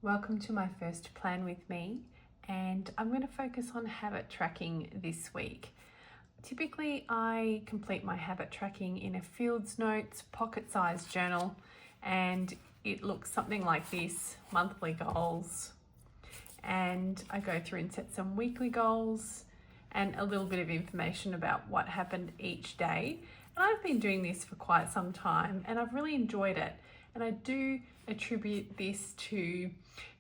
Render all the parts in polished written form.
Welcome to my first plan with me, and I'm going to focus on habit tracking this week. Typically, I complete my habit tracking in a Fields Notes pocket-sized journal, and it looks something like this: monthly goals, and I go through and set some weekly goals and a little bit of information about what happened each day. And I've been doing this for quite some time and I've really enjoyed it. And I do attribute this to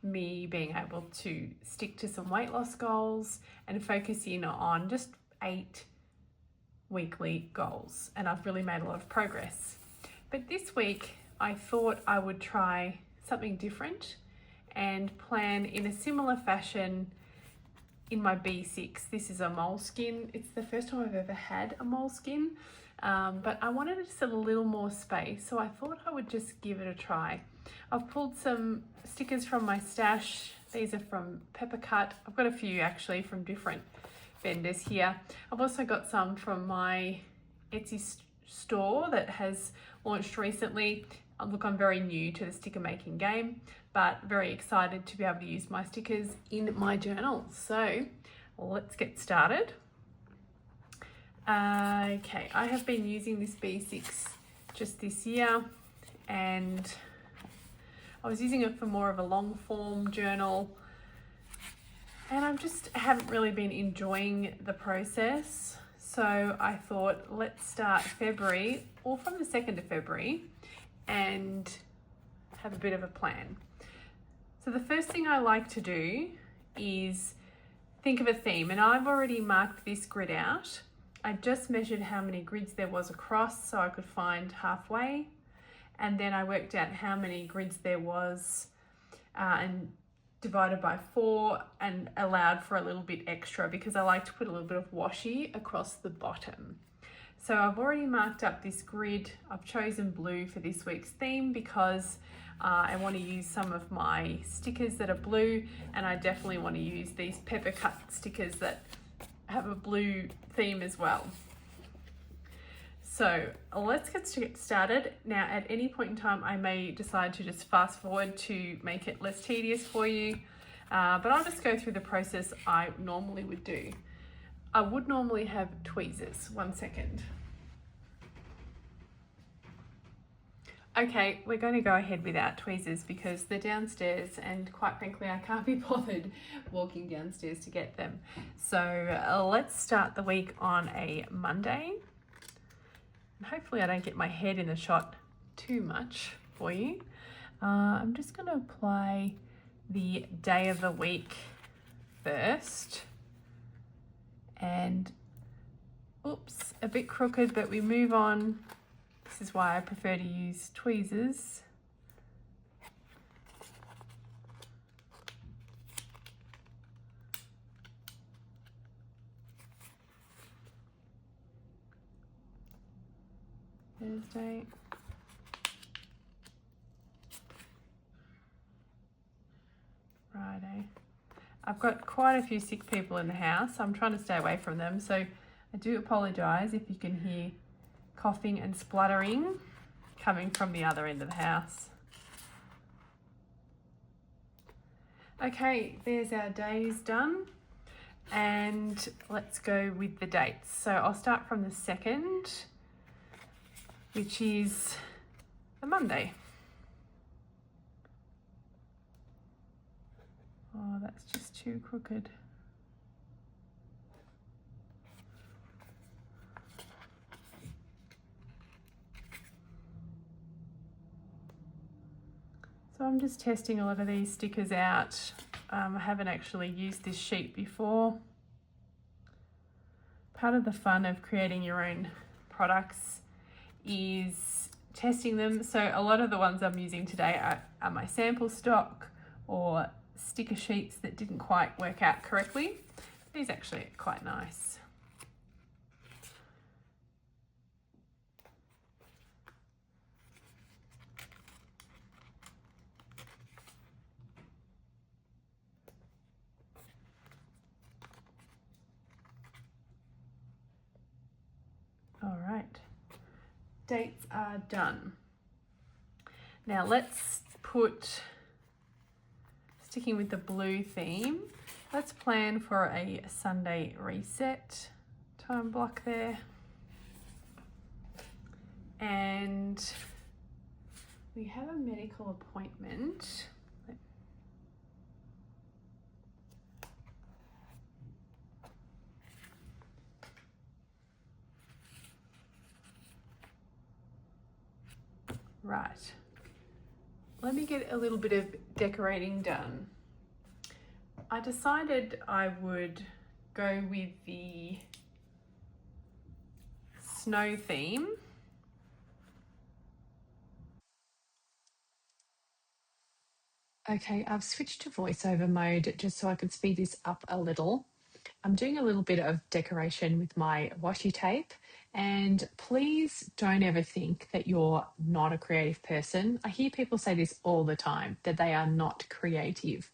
me being able to stick to some weight loss goals and focus in on just 8 weekly goals. And I've really made a lot of progress. But this week I thought I would try something different and plan in a similar fashion in my B6. This is a Moleskine. It's the first time I've ever had a Moleskine, but I wanted just a little more space, so I thought I would just give it a try. I've pulled some stickers from my stash. These are from Peppercut. I've got a few actually from different vendors here. I've also got some from my Etsy store that has launched recently. Look, I'm very new to the sticker making game, but very excited to be able to use my stickers in my journal. So let's get started. Okay, I have been using this B6 just this year, and I was using it for more of a long form journal, and I just haven't really been enjoying the process. So I thought, let's start February, or from the 2nd of February, and have a bit of a plan. So the first thing I like to do is think of a theme, and I've already marked this grid out. I just measured how many grids there was across so I could find halfway, and then I worked out how many grids there was and divided by 4 and allowed for a little bit extra because I like to put a little bit of washi across the bottom. So I've already marked up this grid. I've chosen blue for this week's theme because I want to use some of my stickers that are blue, and I definitely want to use these Peppercut stickers that have a blue theme as well. So let's get started. Now, at any point in time, I may decide to just fast forward to make it less tedious for you, but I'll just go through the process I normally would do. I would normally have tweezers. 1 second. Okay, we're going to go ahead without tweezers because they're downstairs, and quite frankly, I can't be bothered walking downstairs to get them. So let's start the week on a Monday. And hopefully I don't get my head in the shot too much for you. I'm just going to apply the day of the week first. And oops, a bit crooked, but we move on. This is why I prefer to use tweezers. Thursday. Friday. I've got quite a few sick people in the house. I'm trying to stay away from them, so I do apologise if you can hear coughing and spluttering coming from the other end of the house. Okay, there's our days done, and let's go with the dates. So I'll start from the 2nd, which is the Monday. Oh, that's just too crooked. So I'm just testing a lot of these stickers out. I haven't actually used this sheet before. Part of the fun of creating your own products is testing them. So a lot of the ones I'm using today are my sample stock or sticker sheets that didn't quite work out correctly. These actually are quite nice. All right, dates are done. Now let's put sticking with the blue theme, let's plan for a Sunday reset time block there. And we have a medical appointment. Right, let me get a little bit of decorating done. I decided I would go with the snow theme. Okay, I've switched to voiceover mode just so I could speed this up a little. I'm doing a little bit of decoration with my washi tape, and please don't ever think that you're not a creative person. I hear people say this all the time, that they are not creative,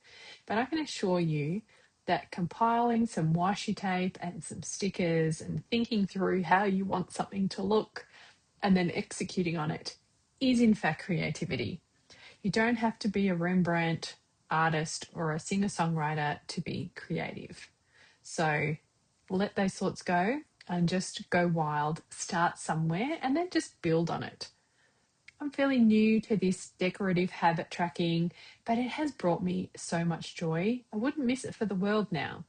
but I can assure you that compiling some washi tape and some stickers and thinking through how you want something to look and then executing on it is in fact creativity. You don't have to be a Rembrandt artist or a singer-songwriter to be creative. So let those thoughts go and just go wild, start somewhere, and then just build on it. I'm fairly new to this decorative habit tracking, but it has brought me so much joy. I wouldn't miss it for the world now.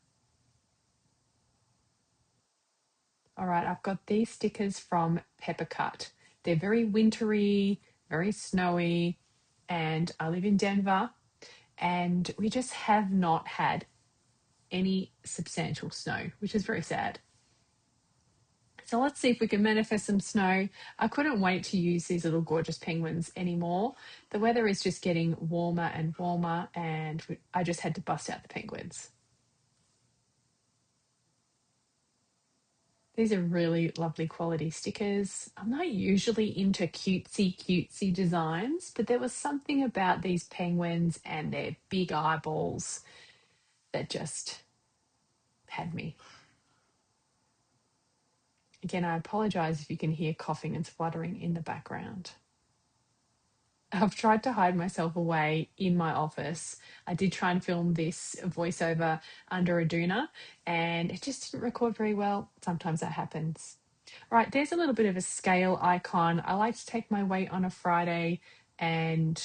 All right, I've got these stickers from Peppercut. They're very wintry, very snowy, and I live in Denver, and we just have not had any substantial snow, which is very sad. So let's see if we can manifest some snow. I couldn't wait to use these little gorgeous penguins anymore. The weather is just getting warmer and warmer, and I just had to bust out the penguins. These are really lovely quality stickers. I'm not usually into cutesy designs, but there was something about these penguins and their big eyeballs that just had me. Again, I apologize if you can hear coughing and spluttering in the background. I've tried to hide myself away in my office. I did try and film this voiceover under a doona and it just didn't record very well. Sometimes that happens. All right, there's a little bit of a scale icon. I like to take my weight on a Friday and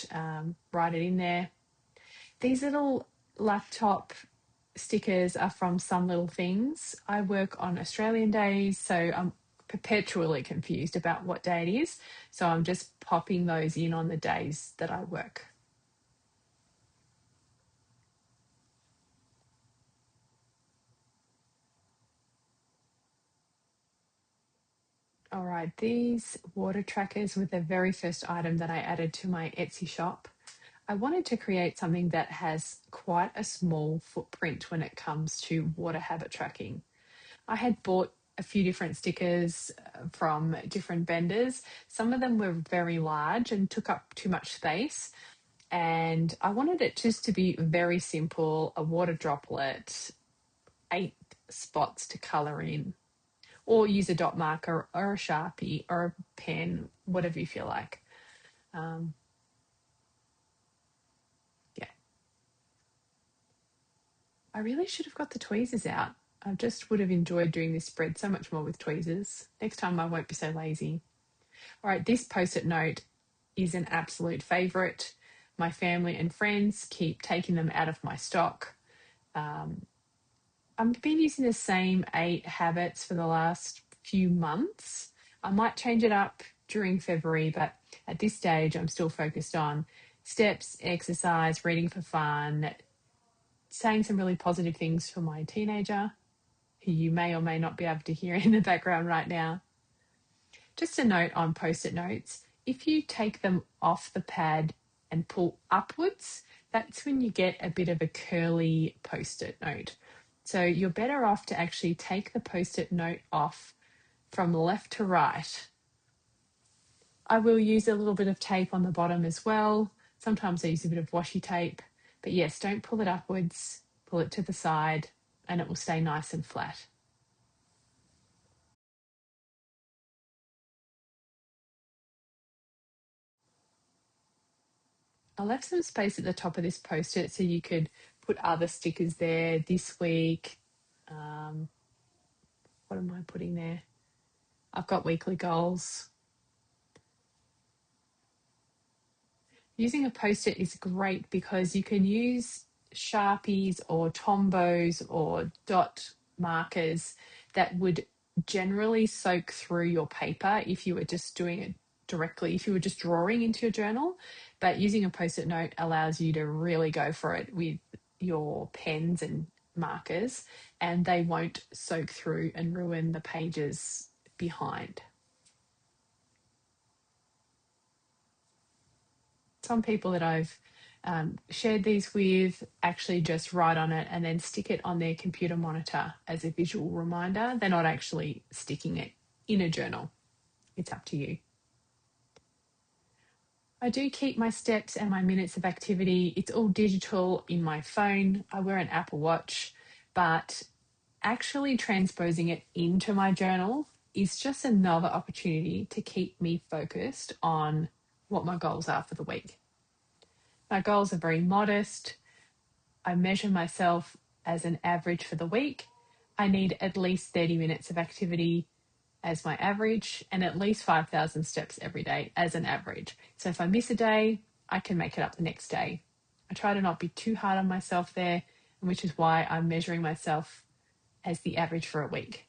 write it in there. These little laptop stickers are from Some Little Things. I work on Australian days, so I'm perpetually confused about what day it is. So I'm just popping those in on the days that I work. All right, these water trackers were the very first item that I added to my Etsy shop. I wanted to create something that has quite a small footprint when it comes to water habit tracking. I had bought a few different stickers from different vendors. Some of them were very large and took up too much space. And I wanted it just to be very simple, a water droplet, 8 spots to colour in, or use a dot marker or a Sharpie or a pen, whatever you feel like. Um, yeah. I really should have got the tweezers out. I just would have enjoyed doing this spread so much more with tweezers. Next time I won't be so lazy. All right, this post-it note is an absolute favourite. My family and friends keep taking them out of my stock. I've been using the same 8 habits for the last few months. I might change it up during February, but at this stage, I'm still focused on steps, exercise, reading for fun, saying some really positive things for my teenager, who you may or may not be able to hear in the background right now. Just a note on post-it notes, if you take them off the pad and pull upwards, that's when you get a bit of a curly post-it note. So you're better off to actually take the post-it note off from left to right. I will use a little bit of tape on the bottom as well. Sometimes I use a bit of washi tape, but yes, don't pull it upwards, pull it to the side, and it will stay nice and flat. I left some space at the top of this post-it so you could put other stickers there this week. What am I putting there? I've got weekly goals. Using a post-it is great because you can use Sharpies or Tombos or dot markers that would generally soak through your paper if you were just doing it directly, if you were just drawing into your journal. But using a post-it note allows you to really go for it with your pens and markers, and they won't soak through and ruin the pages behind. Some people that I've shared these with actually just write on it and then stick it on their computer monitor as a visual reminder. They're not actually sticking it in a journal. It's up to you. I do keep my steps and my minutes of activity. It's all digital in my phone. I wear an Apple Watch, but actually transposing it into my journal is just another opportunity to keep me focused on what my goals are for the week. My goals are very modest. I measure myself as an average for the week. I need at least 30 minutes of activity as my average and at least 5,000 steps every day as an average. So if I miss a day, I can make it up the next day. I try to not be too hard on myself there, which is why I'm measuring myself as the average for a week.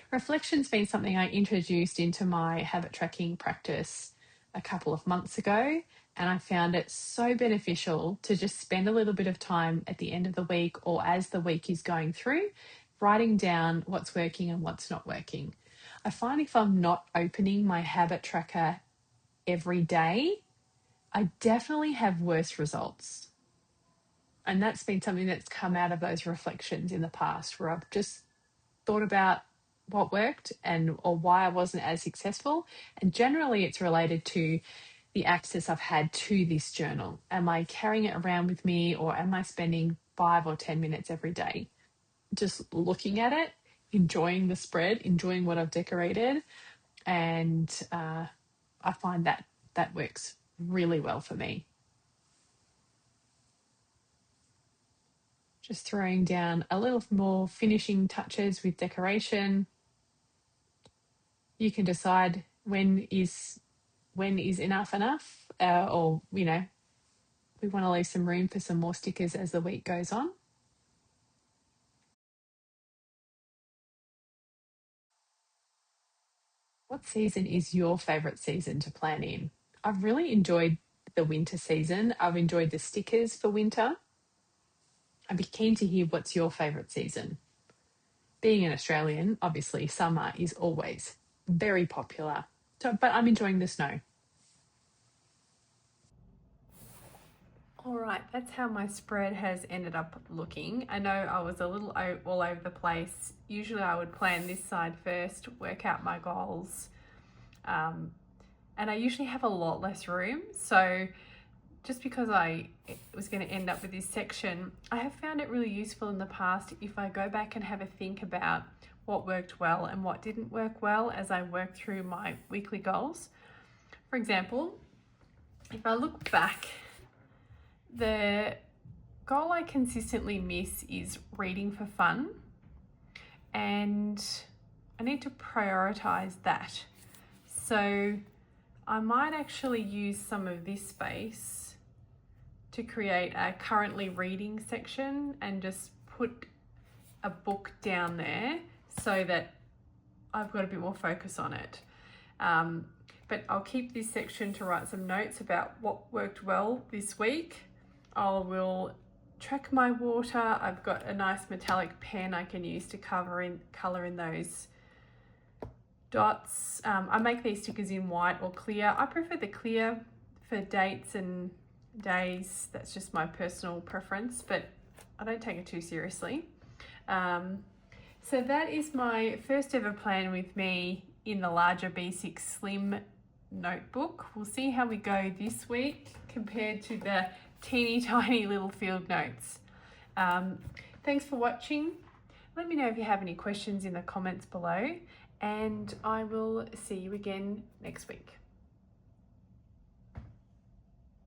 Reflection's been something I introduced into my habit tracking practice a couple of months ago, and I found it so beneficial to just spend a little bit of time at the end of the week or as the week is going through, writing down what's working and what's not working. I find if I'm not opening my habit tracker every day, I definitely have worse results. And that's been something that's come out of those reflections in the past where I've just thought about what worked and or why I wasn't as successful. And generally it's related to the access I've had to this journal. Am I carrying it around with me or am I spending 5 or 10 minutes every day just looking at it, enjoying the spread, enjoying what I've decorated? And I find that that works really well for me. Just throwing down a little more finishing touches with decoration. You can decide when is enough, or we want to leave some room for some more stickers as the week goes on. What season is your favourite season to plan in? I've really enjoyed the winter season. I've enjoyed the stickers for winter. I'd be keen to hear what's your favourite season. Being an Australian, obviously summer is always very popular. So, but I'm enjoying the snow. All right, that's how my spread has ended up looking. I know I was a little all over the place. Usually I would plan this side first, work out my goals, and I usually have a lot less room. So just because I was going to end up with this section, I have found it really useful in the past if I go back and have a think about what worked well and what didn't work well as I work through my weekly goals. For example, if I look back, the goal I consistently miss is reading for fun, and I need to prioritize that. So I might actually use some of this space to create a currently reading section and just put a book down there so that I've got a bit more focus on it. But I'll keep this section to write some notes about what worked well this week. I will track my water. I've got a nice metallic pen I can use to colour in those dots. I make these stickers in white or clear. I prefer the clear for dates and days. That's just my personal preference, but I don't take it too seriously. So that is my first ever plan with me in the larger B6 Slim notebook. We'll see how we go this week compared to the teeny tiny little field notes. Thanks for watching. Let me know if you have any questions in the comments below, and I will see you again next week.